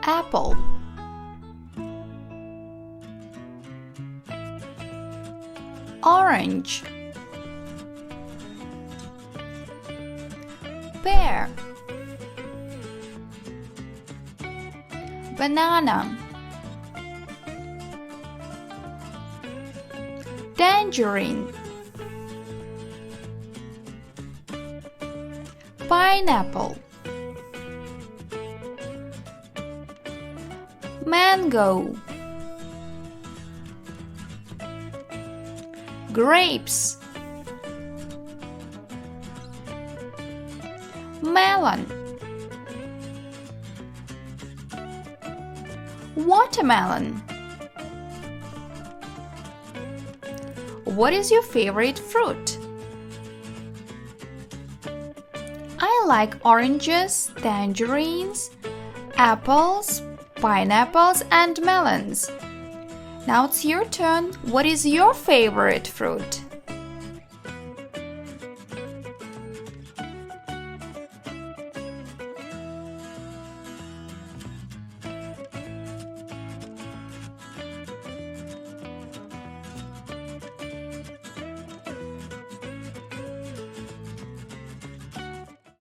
apple, orange, pear, banana, tangerine, pineapple, mango, grapes, melon, watermelon. What is your favorite fruit? I like oranges, tangerines, apples, pineapples, and melons. Now it's your turn. What is your favorite fruit?